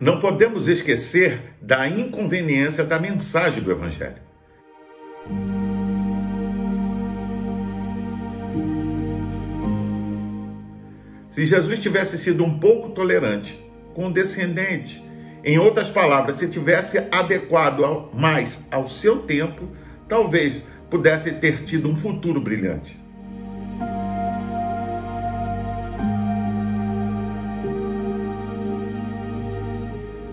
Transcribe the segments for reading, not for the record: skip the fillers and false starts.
Não podemos esquecer da inconveniência da mensagem do Evangelho. Se Jesus tivesse sido um pouco tolerante, condescendente, em outras palavras, se tivesse adequado mais ao seu tempo, talvez pudesse ter tido um futuro brilhante.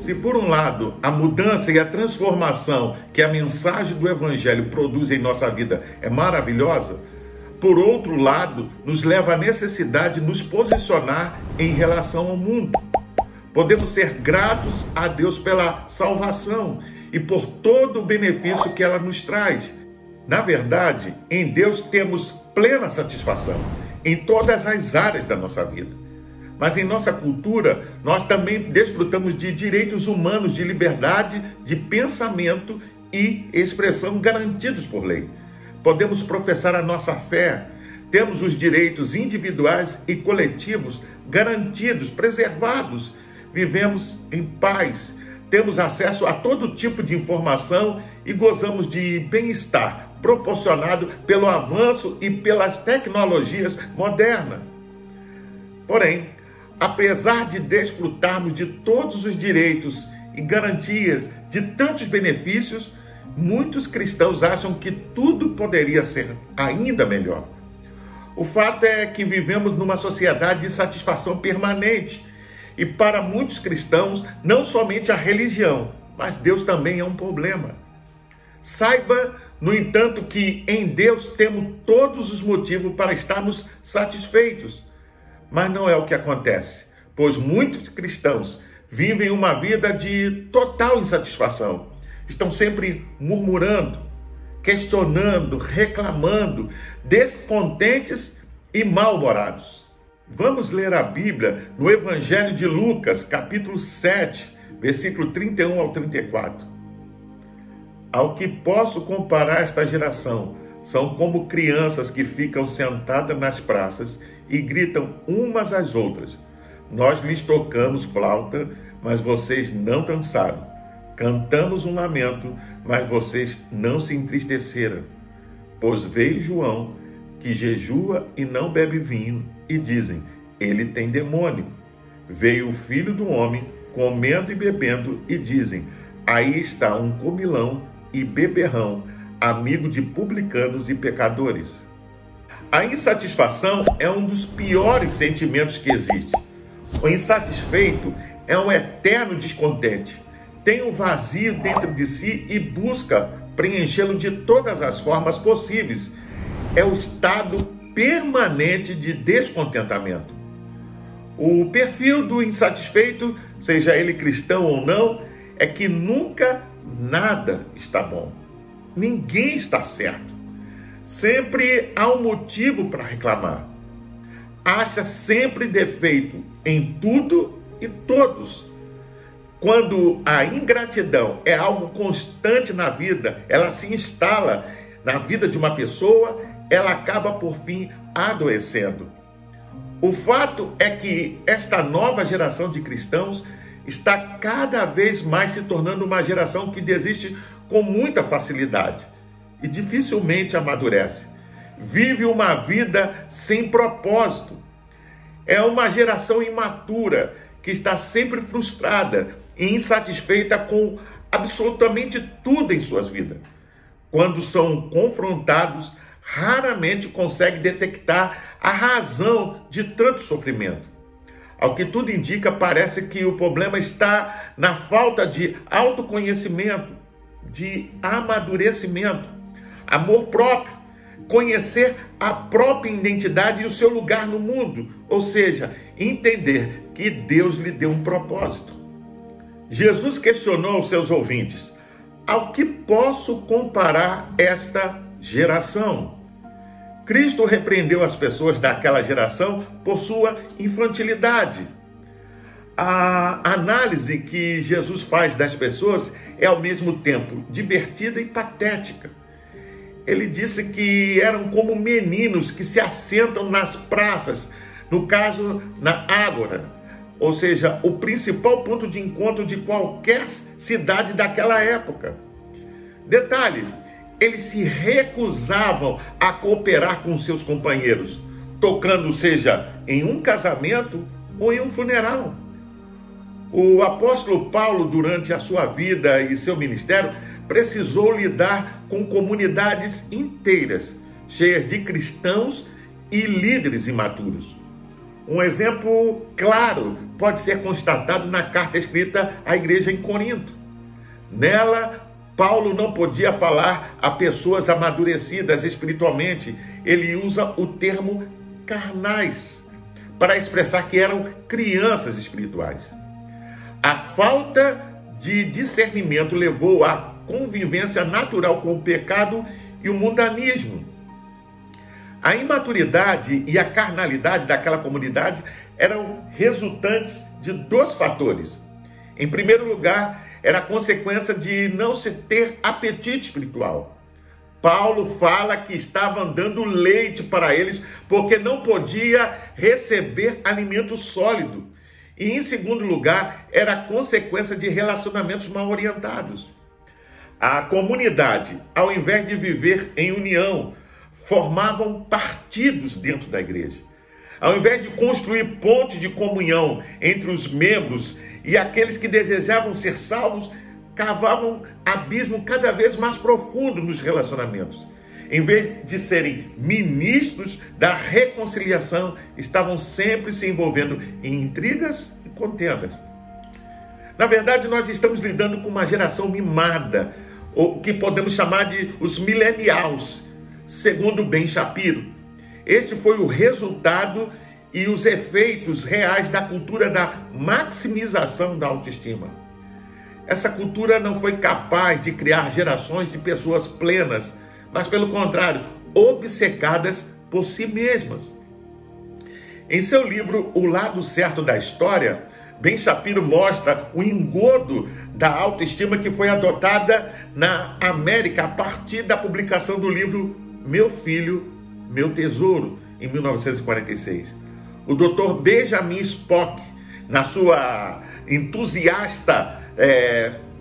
Se por um lado a mudança e a transformação que a mensagem do Evangelho produz em nossa vida é maravilhosa, por outro lado nos leva à necessidade de nos posicionar em relação ao mundo. Podemos ser gratos a Deus pela salvação e por todo o benefício que ela nos traz. Na verdade, em Deus temos plena satisfação em todas as áreas da nossa vida. Mas em nossa cultura, nós também desfrutamos de direitos humanos de liberdade de pensamento e expressão garantidos por lei. Podemos professar a nossa fé, temos os direitos individuais e coletivos garantidos, preservados, vivemos em paz, temos acesso a todo tipo de informação e gozamos de bem-estar proporcionado pelo avanço e pelas tecnologias modernas. Porém, apesar de desfrutarmos de todos os direitos e garantias de tantos benefícios, muitos cristãos acham que tudo poderia ser ainda melhor. O fato é que vivemos numa sociedade de satisfação permanente. E para muitos cristãos, não somente a religião, mas Deus também é um problema. Saiba, no entanto, que em Deus temos todos os motivos para estarmos satisfeitos. Mas não é o que acontece, pois muitos cristãos vivem uma vida de total insatisfação. Estão sempre murmurando, questionando, reclamando, descontentes e mal-humorados. Vamos ler a Bíblia no Evangelho de Lucas, capítulo 7, versículo 31 ao 34. Ao que posso comparar esta geração, são como crianças que ficam sentadas nas praças e gritam umas às outras. Nós lhes tocamos flauta, mas vocês não dançaram. Cantamos um lamento, mas vocês não se entristeceram. Pois veio João, que jejua e não bebe vinho, e dizem, ele tem demônio. Veio o Filho do Homem, comendo e bebendo, e dizem, aí está um comilão e beberrão, amigo de publicanos e pecadores. A insatisfação é um dos piores sentimentos que existe. O insatisfeito é um eterno descontente. Tem um vazio dentro de si e busca preenchê-lo de todas as formas possíveis. É o estado permanente de descontentamento. O perfil do insatisfeito, seja ele cristão ou não, é que nunca nada está bom. Ninguém está certo. Sempre há um motivo para reclamar. Acha sempre defeito em tudo e todos. Quando a ingratidão é algo constante na vida, ela se instala na vida de uma pessoa, ela acaba por fim adoecendo. O fato é que esta nova geração de cristãos está cada vez mais se tornando uma geração que desiste com muita facilidade e dificilmente amadurece. Vive uma vida sem propósito. É uma geração imatura que está sempre frustrada e insatisfeita com absolutamente tudo em suas vidas. Quando são confrontados, raramente conseguem detectar a razão de tanto sofrimento. Ao que tudo indica, parece que o problema está na falta de autoconhecimento, de amadurecimento, amor próprio, conhecer a própria identidade e o seu lugar no mundo, ou seja, entender que Deus lhe deu um propósito. Jesus questionou os seus ouvintes, ao que posso comparar esta geração? Cristo repreendeu as pessoas daquela geração por sua infantilidade. A análise que Jesus faz das pessoas é ao mesmo tempo divertida e patética. Ele disse que eram como meninos que se assentam nas praças, no caso, na ágora, ou seja, o principal ponto de encontro de qualquer cidade daquela época. Detalhe, eles se recusavam a cooperar com seus companheiros, tocando seja em um casamento ou em um funeral. O apóstolo Paulo, durante a sua vida e seu ministério, precisou lidar com comunidades inteiras, cheias de cristãos e líderes imaturos. Um exemplo claro pode ser constatado na carta escrita à igreja em Corinto. Nela, Paulo não podia falar a pessoas amadurecidas espiritualmente. Ele usa o termo carnais para expressar que eram crianças espirituais. A falta de discernimento levou à convivência natural com o pecado e o mundanismo. A imaturidade e a carnalidade daquela comunidade eram resultantes de dois fatores. Em primeiro lugar, era a consequência de não se ter apetite espiritual. Paulo fala que estava dando leite para eles porque não podia receber alimento sólido. E em segundo lugar, era a consequência de relacionamentos mal orientados. A comunidade, ao invés de viver em união, formavam partidos dentro da igreja. Ao invés de construir pontes de comunhão entre os membros e aqueles que desejavam ser salvos, cavavam abismo cada vez mais profundo nos relacionamentos. Em vez de serem ministros da reconciliação, estavam sempre se envolvendo em intrigas e contendas. Na verdade, nós estamos lidando com uma geração mimada, o que podemos chamar de os millennials, segundo Ben Shapiro. Este foi o resultado e os efeitos reais da cultura da maximização da autoestima. Essa cultura não foi capaz de criar gerações de pessoas plenas, mas pelo contrário, obcecadas por si mesmas. Em seu livro O Lado Certo da História, Ben Shapiro mostra o engodo da autoestima que foi adotada na América a partir da publicação do livro Meu Filho, Meu Tesouro, em 1946. O Dr. Benjamin Spock, na sua entusiasta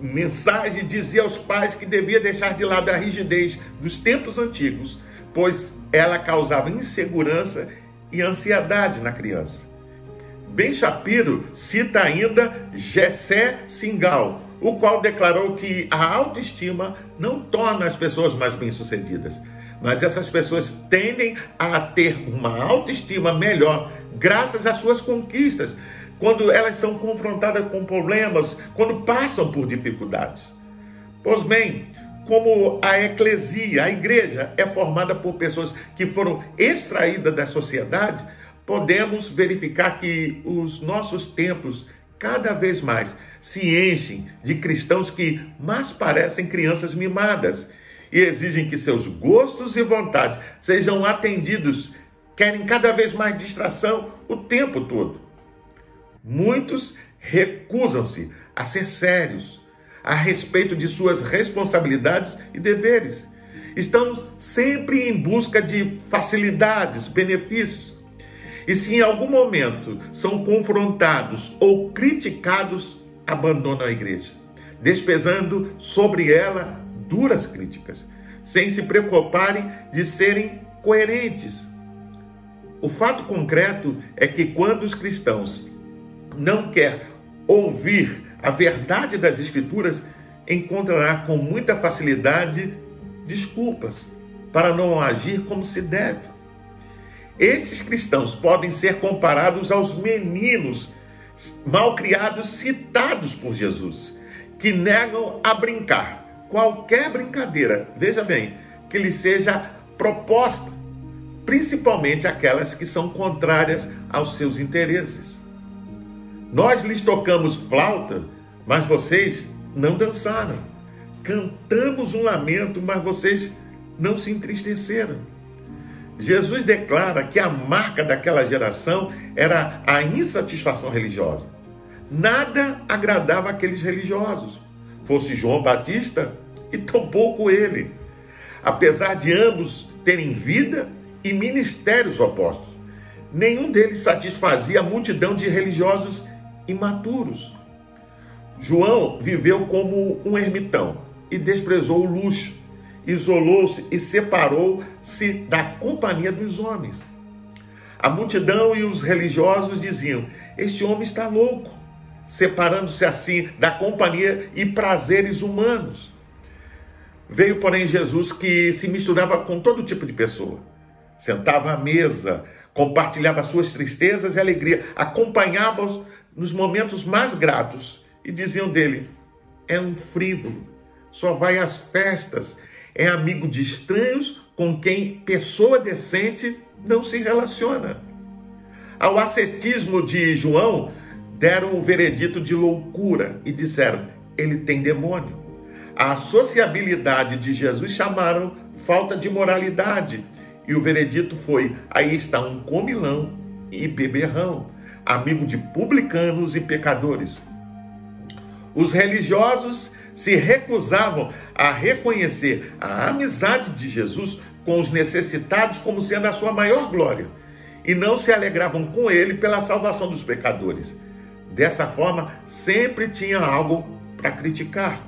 mensagem, dizia aos pais que devia deixar de lado a rigidez dos tempos antigos, pois ela causava insegurança e ansiedade na criança. Ben Shapiro cita ainda Jessé Singal, o qual declarou que a autoestima não torna as pessoas mais bem-sucedidas, mas essas pessoas tendem a ter uma autoestima melhor graças às suas conquistas, quando elas são confrontadas com problemas, quando passam por dificuldades. Pois bem, como a eclesia, a igreja, é formada por pessoas que foram extraídas da sociedade, podemos verificar que os nossos templos cada vez mais se enchem de cristãos que mais parecem crianças mimadas e exigem que seus gostos e vontades sejam atendidos, querem cada vez mais distração o tempo todo. Muitos recusam-se a ser sérios a respeito de suas responsabilidades e deveres. Estão sempre em busca de facilidades, benefícios. E se em algum momento são confrontados ou criticados, abandonam a igreja, despesando sobre ela duras críticas, sem se preocuparem de serem coerentes. O fato concreto é que quando os cristãos não querem ouvir a verdade das Escrituras, encontrará com muita facilidade desculpas para não agir como se deve. Esses cristãos podem ser comparados aos meninos malcriados citados por Jesus, que negam a brincar qualquer brincadeira, veja bem, que lhe seja proposta, principalmente aquelas que são contrárias aos seus interesses. Nós lhes tocamos flauta, mas vocês não dançaram. Cantamos um lamento, mas vocês não se entristeceram. Jesus declara que a marca daquela geração era a insatisfação religiosa. Nada agradava aqueles religiosos, fosse João Batista e tampouco ele. Apesar de ambos terem vida e ministérios opostos, nenhum deles satisfazia a multidão de religiosos imaturos. João viveu como um ermitão e desprezou o luxo, isolou-se e separou-se da companhia dos homens. A multidão e os religiosos diziam: este homem está louco, separando-se assim da companhia e prazeres humanos. Veio, porém, Jesus, que se misturava com todo tipo de pessoa. Sentava à mesa, compartilhava suas tristezas e alegria, acompanhava-os nos momentos mais gratos e diziam dele: é um frívolo, só vai às festas, é amigo de estranhos com quem pessoa decente não se relaciona. Ao ascetismo de João deram o veredito de loucura e disseram: ele tem demônio. A sociabilidade de Jesus chamaram falta de moralidade e o veredito foi: aí está um comilão e beberrão, amigo de publicanos e pecadores. Os religiosos se recusavam a reconhecer a amizade de Jesus com os necessitados como sendo a sua maior glória, e não se alegravam com ele pela salvação dos pecadores. Dessa forma, sempre tinha algo para criticar.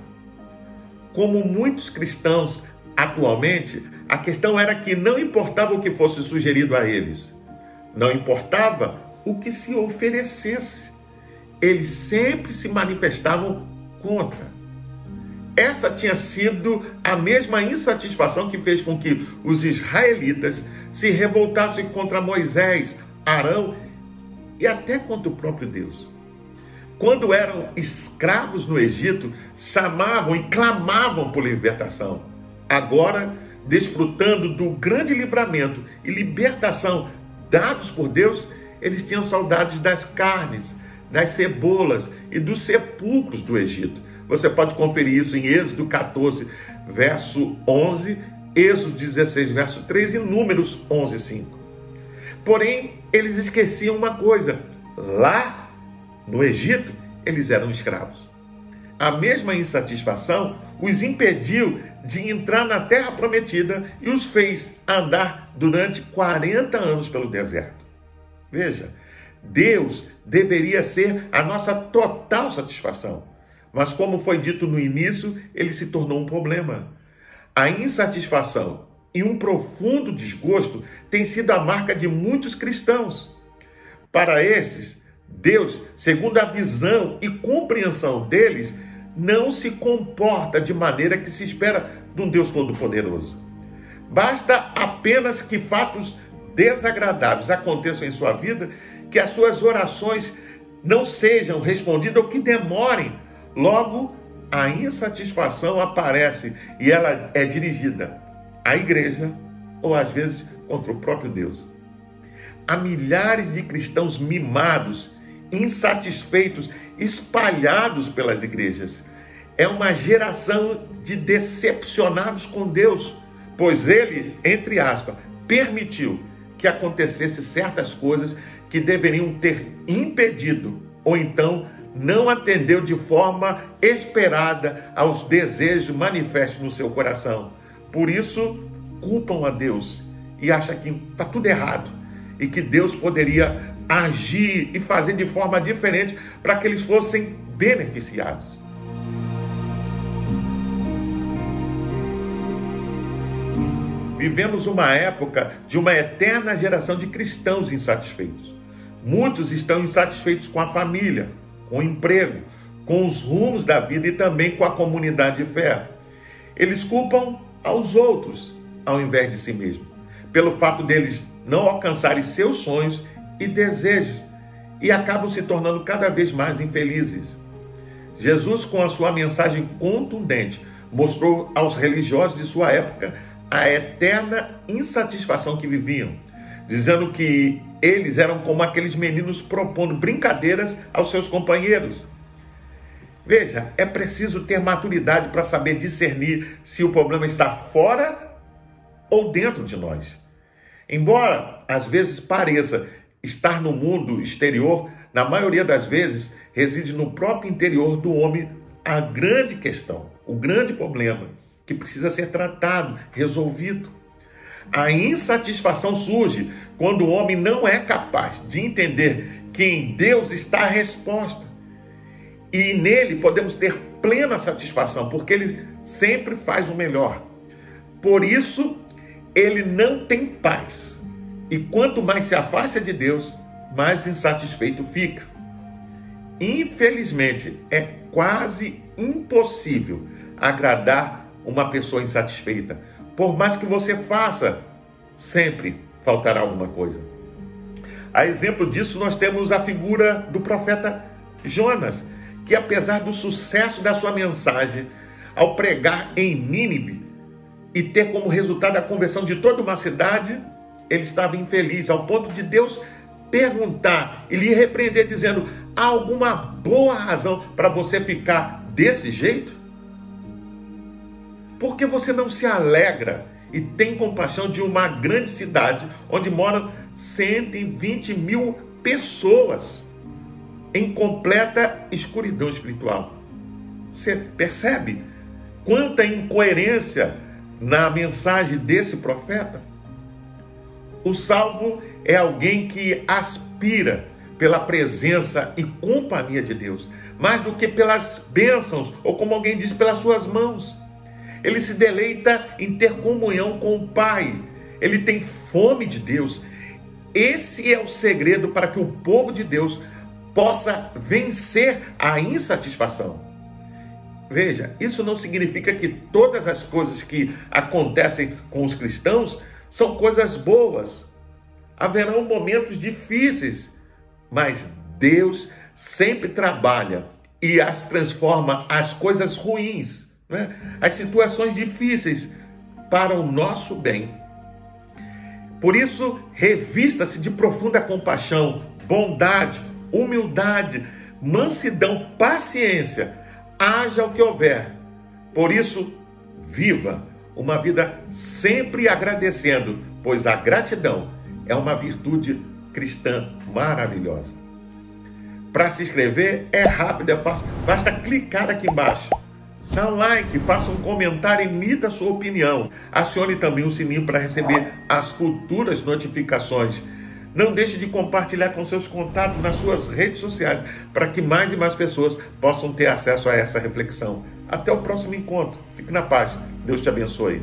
Como muitos cristãos atualmente, a questão era que não importava o que fosse sugerido a eles, não importava o que se oferecesse, eles sempre se manifestavam contra. Essa tinha sido a mesma insatisfação que fez com que os israelitas se revoltassem contra Moisés, Arão e até contra o próprio Deus. Quando eram escravos no Egito, chamavam e clamavam por libertação. Agora, desfrutando do grande livramento e libertação dados por Deus, eles tinham saudades das carnes, das cebolas e dos sepulcros do Egito. Você pode conferir isso em Êxodo 14, verso 11, Êxodo 16, verso 3 e Números 11, 5. Porém, eles esqueciam uma coisa: lá no Egito, eles eram escravos. A mesma insatisfação os impediu de entrar na terra prometida e os fez andar durante 40 anos pelo deserto. Veja, Deus deveria ser a nossa total satisfação. Mas como foi dito no início, ele se tornou um problema. A insatisfação e um profundo desgosto têm sido a marca de muitos cristãos. Para esses, Deus, segundo a visão e compreensão deles, não se comporta de maneira que se espera de um Deus todo-poderoso. Basta apenas que fatos desagradáveis aconteçam em sua vida, que as suas orações não sejam respondidas ou que demorem. Logo, a insatisfação aparece e ela é dirigida à igreja ou às vezes contra o próprio Deus. Há milhares de cristãos mimados, insatisfeitos, espalhados pelas igrejas. É uma geração de decepcionados com Deus, pois ele, entre aspas, permitiu que acontecesse certas coisas que deveriam ter impedido, ou então não atendeu de forma esperada aos desejos manifestos no seu coração. Por isso, culpam a Deus e acham que está tudo errado e que Deus poderia agir e fazer de forma diferente para que eles fossem beneficiados. Vivemos uma época de uma eterna geração de cristãos insatisfeitos. Muitos estão insatisfeitos com a família, com o emprego, com os rumos da vida e também com a comunidade de fé. Eles culpam aos outros, ao invés de si mesmos, pelo fato deles não alcançarem seus sonhos e desejos, e acabam se tornando cada vez mais infelizes. Jesus, com a sua mensagem contundente, mostrou aos religiosos de sua época a eterna insatisfação que viviam, dizendo que eles eram como aqueles meninos propondo brincadeiras aos seus companheiros. Veja, é preciso ter maturidade para saber discernir se o problema está fora ou dentro de nós. Embora às vezes pareça estar no mundo exterior, na maioria das vezes reside no próprio interior do homem a grande questão, o grande problema que precisa ser tratado, resolvido. A insatisfação surge quando o homem não é capaz de entender que em Deus está a resposta E nele podemos ter plena satisfação, porque ele sempre faz o melhor. Por isso, ele não tem paz. E quanto mais se afasta de Deus, mais insatisfeito fica. Infelizmente, é quase impossível agradar uma pessoa insatisfeita. Por mais que você faça, sempre faltará alguma coisa. A exemplo disso, nós temos a figura do profeta Jonas, que apesar do sucesso da sua mensagem, ao pregar em Nínive e ter como resultado a conversão de toda uma cidade, ele estava infeliz, ao ponto de Deus perguntar e lhe repreender, dizendo: há alguma boa razão para você ficar desse jeito? Por que você não se alegra e tem compaixão de uma grande cidade onde moram 120 mil pessoas em completa escuridão espiritual? Você percebe quanta incoerência na mensagem desse profeta? O salvo é alguém que aspira pela presença e companhia de Deus, mais do que pelas bênçãos, ou como alguém diz, pelas suas mãos. Ele se deleita em ter comunhão com o Pai. Ele tem fome de Deus. Esse é o segredo para que o povo de Deus possa vencer a insatisfação. Veja, isso não significa que todas as coisas que acontecem com os cristãos são coisas boas. Haverão momentos difíceis, mas Deus sempre trabalha e as transforma as coisas ruins, né? As situações difíceis para o nosso bem. Por isso, revista-se de profunda compaixão, bondade, humildade, mansidão, paciência. Haja o que houver. Por isso, viva uma vida sempre agradecendo, pois a gratidão é uma virtude cristã maravilhosa. Para se inscrever é rápido, é fácil. Basta clicar aqui embaixo. Dá um like, faça um comentário, emita a sua opinião. Acione também o sininho para receber as futuras notificações. Não deixe de compartilhar com seus contatos nas suas redes sociais, para que mais e mais pessoas possam ter acesso a essa reflexão. Até o próximo encontro. Fique na paz. Deus te abençoe.